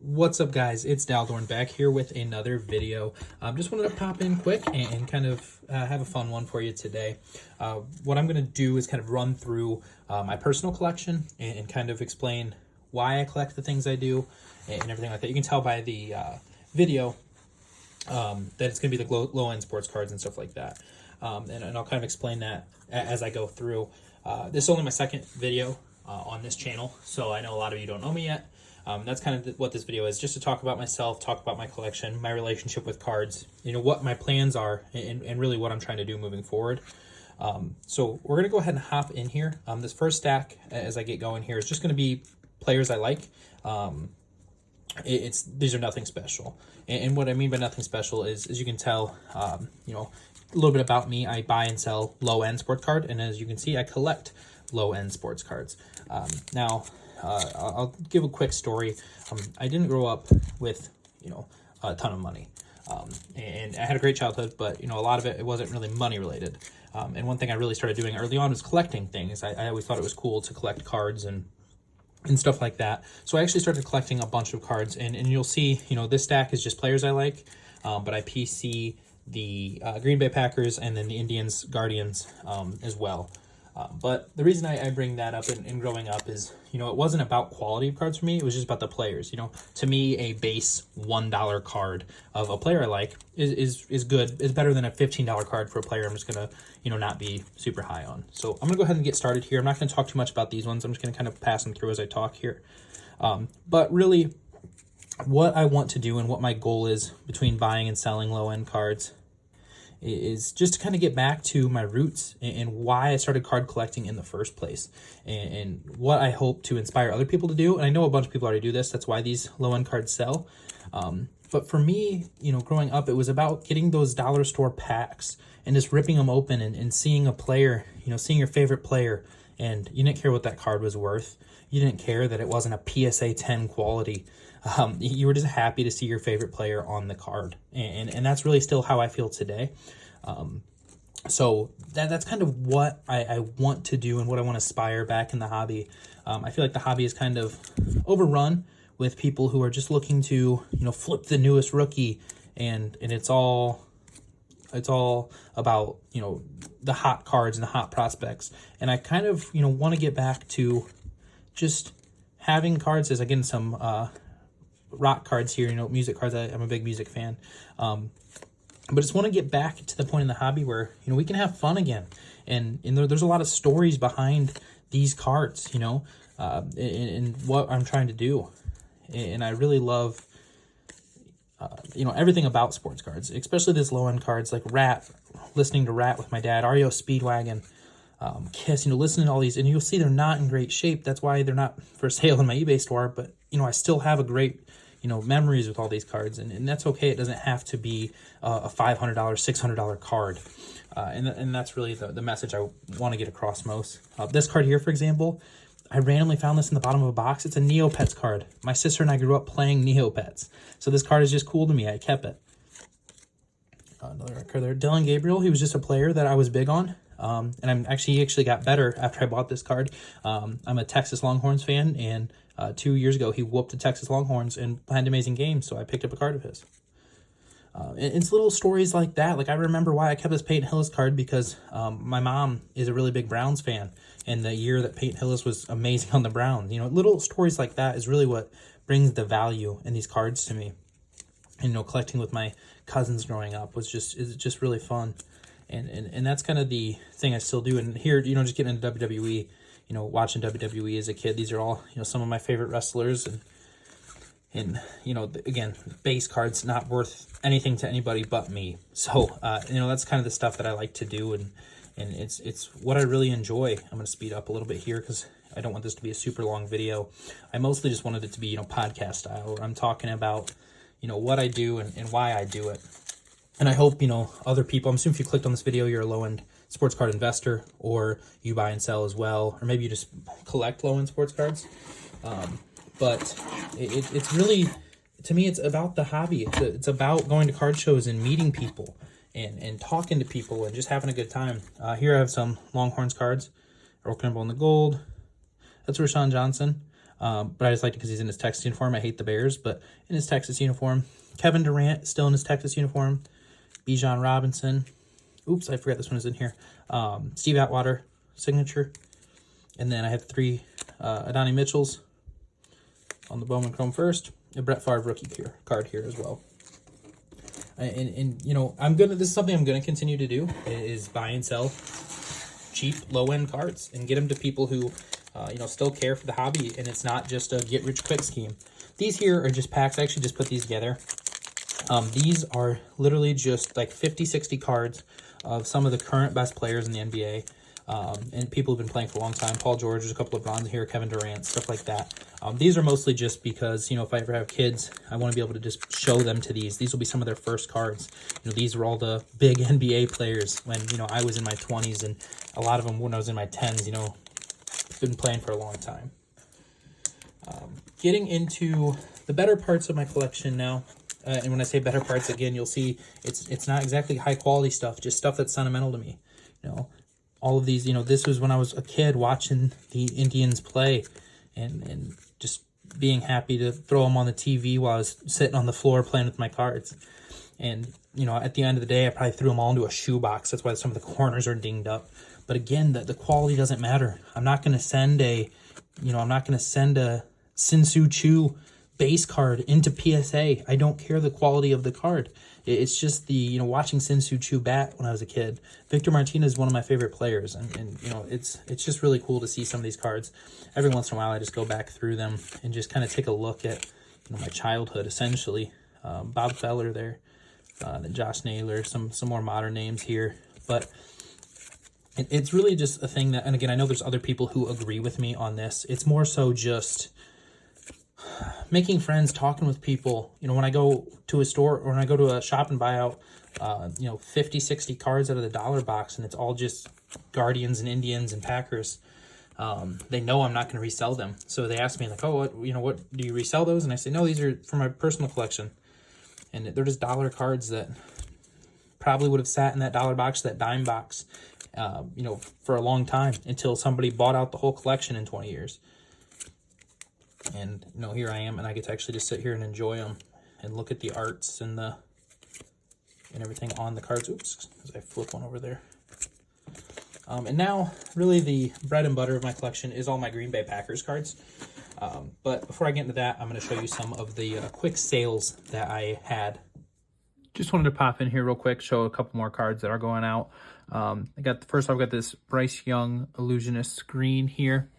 What's up, guys? It's Daldorn back here with another video. Just wanted to pop in quick and kind of have a fun one for you today. What I'm going to do is kind of run through my personal collection and kind of explain why I collect the things I do and everything like that. You can tell by the video that it's going to be the low-end sports cards and stuff like that. And I'll kind of explain that as I go through. This is only my second video on this channel, so I know a lot of you don't know me yet. That's kind of what this video is, just to talk about myself, talk about my collection, my relationship with cards, you know, what my plans are, and really what I'm trying to do moving forward. So we're going to go ahead and hop in here. This first stack, as I get going here, is just going to be players I like. These are nothing special. And what I mean by nothing special is, as you can tell, you know, a little bit about me. I buy and sell low-end sports card, and as you can see, I collect low-end sports cards. I'll give a quick story. I didn't grow up with, you know, a ton of money. And I had a great childhood, but, you know, a lot of it wasn't really money related. And one thing I really started doing early on was collecting things. I always thought it was cool to collect cards and stuff like that. So I actually started collecting a bunch of cards, and you'll see, you know, this stack is just players I like, but I PC the Green Bay Packers and then the Indians, Guardians as well. But the reason I bring that up in growing up is, you know, it wasn't about quality of cards for me. It was just about the players. You know, to me, a base $1 card of a player I like is good. Is better than a $15 card for a player I'm just going to, you know, not be super high on. So I'm going to go ahead and get started here. I'm not going to talk too much about these ones. I'm just going to kind of pass them through as I talk here. But really, what I want to do and what my goal is between buying and selling low-end cards is just to kind of get back to my roots and why I started card collecting in the first place, and what I hope to inspire other people to do. And I know a bunch of people already do this. That's why these low-end cards sell. But for me, you know, growing up, it was about getting those dollar store packs and just ripping them open and seeing a player, you know, seeing your favorite player, and you didn't care what that card was worth. You didn't care that it wasn't a PSA 10 quality. You were just happy to see your favorite player on the card. And that's really still how I feel today. So that's kind of what I want to do and what I want to aspire back in the hobby. I feel like the hobby is kind of overrun with people who are just looking to, you know, flip the newest rookie, and it's all about, you know, the hot cards and the hot prospects. And I kind of, you know, want to get back to just having cards, as again some rock cards here, you know, music cards. I'm a big music fan. But just want to get back to the point in the hobby where, you know, we can have fun again. And there's a lot of stories behind these cards, you know, and what I'm trying to do. And I really love, you know, everything about sports cards, especially this low-end cards like Rat, listening to Rat with my dad, REO Speedwagon, Kiss, you know, listening to all these. And you'll see they're not in great shape. That's why they're not for sale in my eBay store. But, you know, I still have a great, you know, memories with all these cards, and that's okay. It doesn't have to be a $500, $600 card, and that's really the message I want to get across most. This card here, for example, I randomly found this in the bottom of a box. It's a Neopets card. My sister and I grew up playing Neopets, so this card is just cool to me. I kept it. Another record there, Dillon Gabriel. He was just a player that I was big on. And he actually got better after I bought this card. I'm a Texas Longhorns fan, and 2 years ago he whooped the Texas Longhorns and had an amazing game, so I picked up a card of his. It's little stories like that. Like, I remember why I kept this Peyton Hillis card, because my mom is a really big Browns fan, and the year that Peyton Hillis was amazing on the Browns. You know, little stories like that is really what brings the value in these cards to me. And, you know, collecting with my cousins growing up is just really fun. And that's kind of the thing I still do. And here, you know, just getting into WWE, you know, watching WWE as a kid, these are all, you know, some of my favorite wrestlers. And you know, again, base cards not worth anything to anybody but me. So, you know, that's kind of the stuff that I like to do. And it's what I really enjoy. I'm going to speed up a little bit here because I don't want this to be a super long video. I mostly just wanted it to be, you know, podcast style, where I'm talking about, you know, what I do and why I do it. And I hope, you know, other people, I'm assuming if you clicked on this video, you're a low-end sports card investor, or you buy and sell as well, or maybe you just collect low-end sports cards. But it's really, to me, it's about the hobby. It's about going to card shows and meeting people and talking to people and just having a good time. Here I have some Longhorns cards. Earl Kimball in the gold. That's Rashawn Johnson. but I just liked it because he's in his Texas uniform. I hate the Bears, but in his Texas uniform. Kevin Durant, still in his Texas uniform. Bijan Robinson. Oops, I forgot this one is in here. Steve Atwater, signature. And then I have 3 Adonai Mitchells on the Bowman Chrome first. A Brett Favre rookie card here as well. And you know, this is something I'm gonna continue to do, is buy and sell cheap low-end cards and get them to people who you know, still care for the hobby, and it's not just a get-rich-quick scheme. These here are just packs. I actually just put these together. These are literally just like 50, 60 cards of some of the current best players in the NBA. And people have been playing for a long time. Paul George, there's a couple of bronze here, Kevin Durant, stuff like that. These are mostly just because, you know, if I ever have kids, I want to be able to just show them to these. These will be some of their first cards. You know, these were all the big NBA players when, you know, I was in my 20s, and a lot of them when I was in my 10s, you know, been playing for a long time. Getting into the better parts of my collection now. And when I say better parts, again, you'll see it's not exactly high quality stuff, just stuff that's sentimental to me. You know, all of these, you know, this was when I was a kid watching the Indians play and just being happy to throw them on the TV while I was sitting on the floor playing with my cards. And, you know, at the end of the day, I probably threw them all into a shoebox. That's why some of the corners are dinged up. But again, the quality doesn't matter. I'm not going to send a Sin-Soo Choo base card into PSA. I don't care the quality of the card. It's just the, you know, watching Sin-Soo Choo bat when I was a kid. Victor Martinez is one of my favorite players, and you know, it's just really cool to see some of these cards. Every once in a while, I just go back through them and just kind of take a look at, you know, my childhood, essentially. Bob Feller there, then Josh Naylor, some more modern names here, but it's really just a thing that, and again, I know there's other people who agree with me on this. It's more so just making friends, talking with people. You know, when I go to a store or when I go to a shop and buy out, you know, 50, 60 cards out of the dollar box, and it's all just Guardians and Indians and Packers, they know I'm not going to resell them. So they ask me like, oh, what do you resell those? And I say, no, these are for my personal collection. And they're just dollar cards that probably would have sat in that dollar box, that dime box, you know, for a long time until somebody bought out the whole collection in 20 years. And, you know, here I am, and I get to actually just sit here and enjoy them and look at the arts and everything on the cards. Oops, as I flip one over there. And now, really, the bread and butter of my collection is all my Green Bay Packers cards. But before I get into that, I'm going to show you some of the quick sales that I had. Just wanted to pop in here real quick, show a couple more cards that are going out. I've got this Bryce Young Illusionist green here.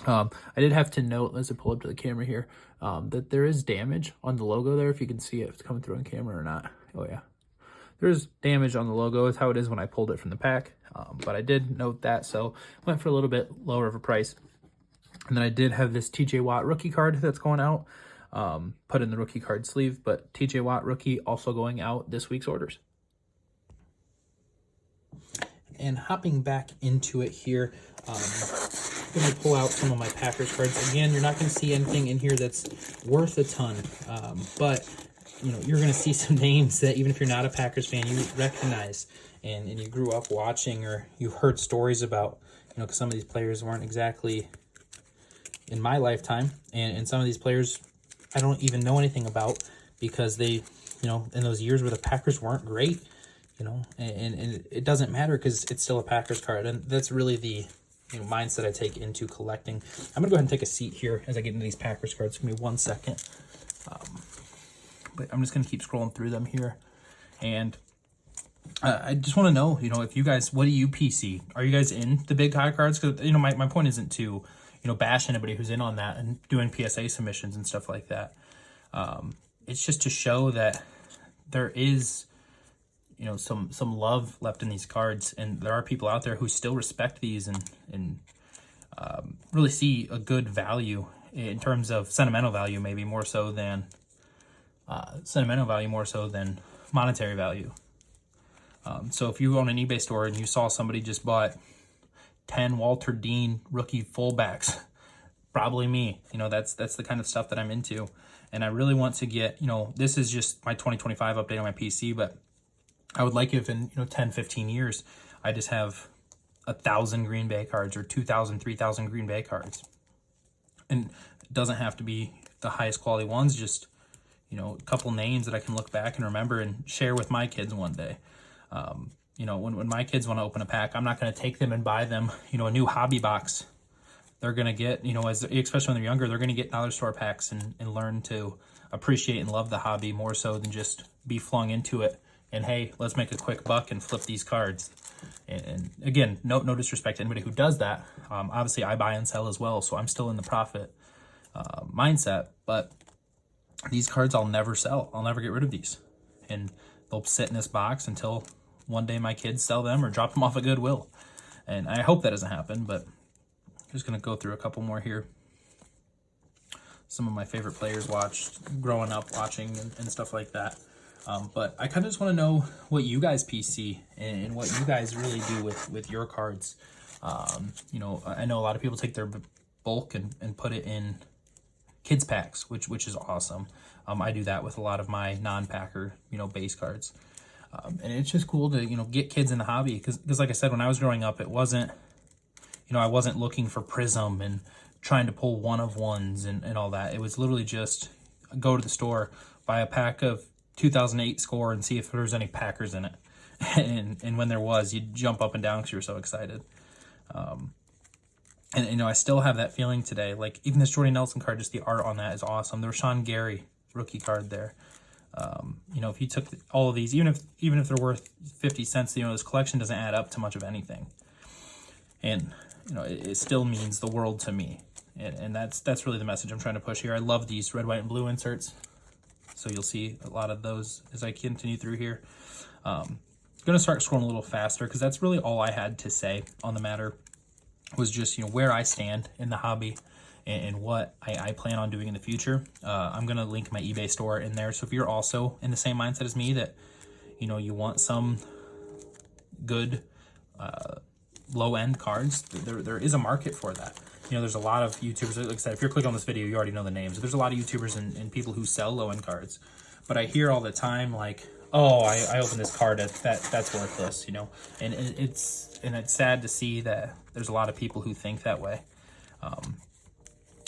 I did have to note, as I pull up to the camera here, that there is damage on the logo there. If you can see it, if it's coming through on camera or not. Oh yeah, there's damage on the logo. It's how it is when I pulled it from the pack. But I did note that, so went for a little bit lower of a price. And then I did have this TJ Watt rookie card that's going out. Put in the rookie card sleeve, but TJ Watt rookie also going out this week's orders. And hopping back into it here, I'm going to pull out some of my Packers cards. Again, you're not going to see anything in here that's worth a ton, but you know, you're going to see some names that even if you're not a Packers fan, you recognize and you grew up watching, or you heard stories about, you know, because some of these players weren't exactly in my lifetime, and some of these players I don't even know anything about because they, you know, in those years where the Packers weren't great, you know, and it doesn't matter because it's still a Packers card. And that's really the, you know, mindset I take into collecting. I'm going to go ahead and take a seat here as I get into these Packers cards. Give me 1 second. But I'm just going to keep scrolling through them here. And I just want to know, you know, if you guys, what do you PC? Are you guys in the big high cards? Because, you know, my point isn't to, you know, bash anybody who's in on that and doing PSA submissions and stuff like that. It's just to show that there is, you know, some love left in these cards, and there are people out there who still respect these and really see a good value in terms of sentimental value, maybe more so than monetary value. So if you own an eBay store and you saw somebody just bought 10 Walter Dean rookie fullbacks, probably me. You know, that's the kind of stuff that I'm into. And I really want to get, you know, this is just my 2025 update on my PC, but I would like if in, you know, 10, 15 years, I just have 1,000 Green Bay cards or 2,000, 3,000 Green Bay cards. And doesn't have to be the highest quality ones, just, you know, a couple names that I can look back and remember and share with my kids one day. You know, when my kids want to open a pack, I'm not going to take them and buy them, you know, a new hobby box. They're going to get, you know, especially when they're younger, they're going to get dollar store packs and learn to appreciate and love the hobby more so than just be flung into it and, hey, let's make a quick buck and flip these cards. And again, no disrespect to anybody who does that. Obviously, I buy and sell as well, so I'm still in the profit mindset. But these cards I'll never sell. I'll never get rid of these. And they'll sit in this box until one day my kids sell them or drop them off at Goodwill. And I hope that doesn't happen, but I'm just going to go through a couple more here. Some of my favorite players watched growing up watching and stuff like that. But I kind of just want to know what you guys PC and what you guys really do with your cards. You know, I know a lot of people take their bulk and put it in kids packs, which is awesome. I do that with a lot of my non-packer, you know, base cards. And it's just cool to, you know, get kids in the hobby. Because like I said, when I was growing up, it wasn't, you know, I wasn't looking for Prism and trying to pull one of ones and all that. It was literally just go to the store, buy a pack of 2008 score and see if there's any Packers in it. And when there was, you'd jump up and down because you were so excited. And, you know, I still have that feeling today. Like, even this Jordy Nelson card, just the art on that is awesome. The Rashawn Gary rookie card there. You know, if you took all of these, even if they're worth 50 cents, you know, this collection doesn't add up to much of anything. And, you know, it still means the world to me. And that's really the message I'm trying to push here. I love these red, white, and blue inserts. So you'll see a lot of those as I continue through here. I'm going to start scrolling a little faster because that's really all I had to say on the matter. Was just, you know, where I stand in the hobby and what I plan on doing in the future. I'm going to link my eBay store in there. So if you're also in the same mindset as me that, you know, you want some good low-end cards, there is a market for that. You know, there's a lot of YouTubers, like I said, if you're clicking on this video, you already know the names. There's a lot of YouTubers and people who sell low-end cards. But I hear all the time, like, oh, I opened this card, that's worthless, you know? And it's sad to see that there's a lot of people who think that way.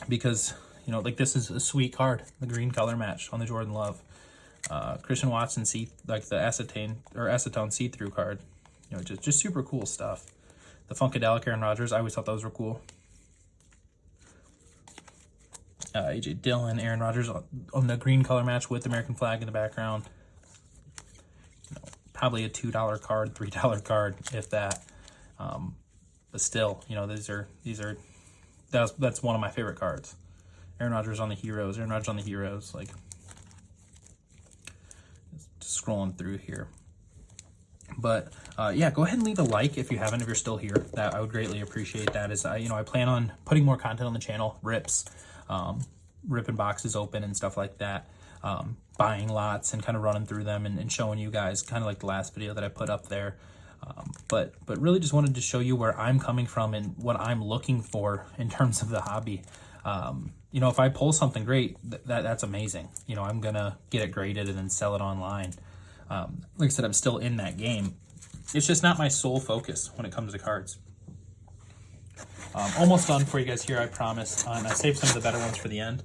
Because, you know, like this is a sweet card, the green color match on the Jordan Love. Christian Watson, like the acetone see-through card. You know, just super cool stuff. The Funkadelic Aaron Rodgers, I always thought those were cool. AJ Dillon, Aaron Rodgers on the green color match with the American flag in the background. You know, probably a $2 card, $3 card, if that. But still, you know, that's one of my favorite cards. Aaron Rodgers on the Heroes. Like, just scrolling through here. But yeah, go ahead and leave a like if you haven't, if you're still here. That I would greatly appreciate that. As you know, I plan on putting more content on the channel, rips, ripping boxes open and stuff like that, buying lots and kind of running through them and showing you guys, kind of like the last video that I put up there. But really just wanted to show you where I'm coming from and what I'm looking for in terms of the hobby. You know, if I pull something great, that's amazing. You know, I'm gonna get it graded and then sell it online. Like I said, I'm still in that game. It's just not my sole focus when it comes to cards. Almost done for you guys here, I promise. And I saved some of the better ones for the end.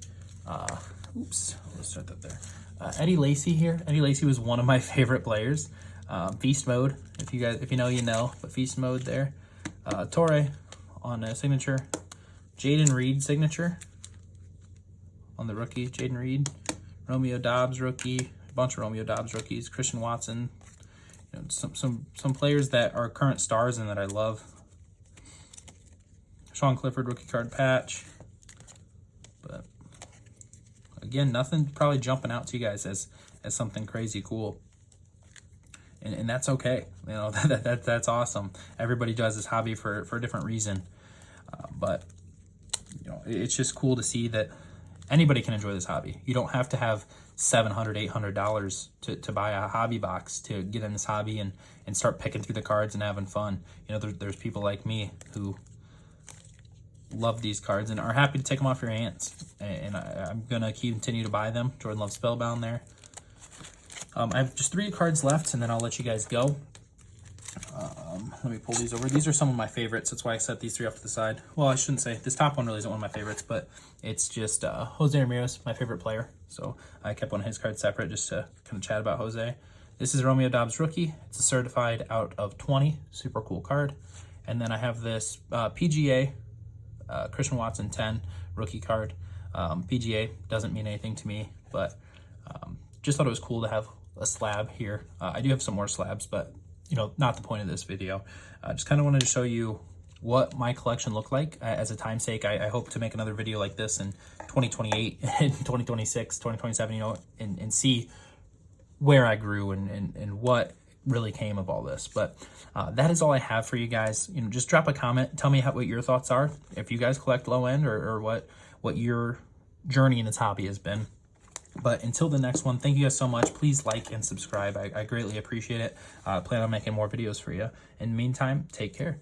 Oops, let's start that there. Eddie Lacy here. Eddie Lacy was one of my favorite players. Feast Mode, if you know, you know. But Feast Mode there. Torre on a signature. Jaden Reed signature on the rookie. Jaden Reed. Romeo Dobbs rookie. A bunch of Romeo Dobbs rookies. Christian Watson. You know, some players that are current stars and that I love. Sean Clifford rookie card patch. But again, nothing probably jumping out to you guys as something crazy cool. And that's okay. You know, that's awesome. Everybody does this hobby for a different reason. But you know, it's just cool to see that anybody can enjoy this hobby. You don't have to have $700, $800 to buy a hobby box to get in this hobby and start picking through the cards and having fun. You know, there's people like me who love these cards and are happy to take them off your hands. And I'm going to continue to buy them. Jordan Love Spellbound there. I have just 3 cards left, and then I'll let you guys go. Let me pull these over. These are some of my favorites. That's why I set these three off to the side. Well, I shouldn't say. This top one really isn't one of my favorites, but it's just Jose Ramirez, my favorite player. So I kept one of his cards separate just to kind of chat about Jose. This is Romeo Dobbs rookie. It's a certified out of 20. Super cool card. And then I have this PGA Christian Watson 10 rookie card. PGA doesn't mean anything to me, but just thought it was cool to have a slab here. I do have some more slabs, but you know, not the point of this video. Just kind of wanted to show you what my collection looked like. As a time's sake, I hope to make another video like this in 2028 and 2026, 2027, you know, and see where I grew and what really came of all this. But that is all I have for you guys. You know, just drop a comment, tell me what your thoughts are, if you guys collect low end, or what your journey in this hobby has been. But until the next one, thank you guys so much. Please like and subscribe. I greatly appreciate it. Plan on making more videos for you. In the meantime, take care.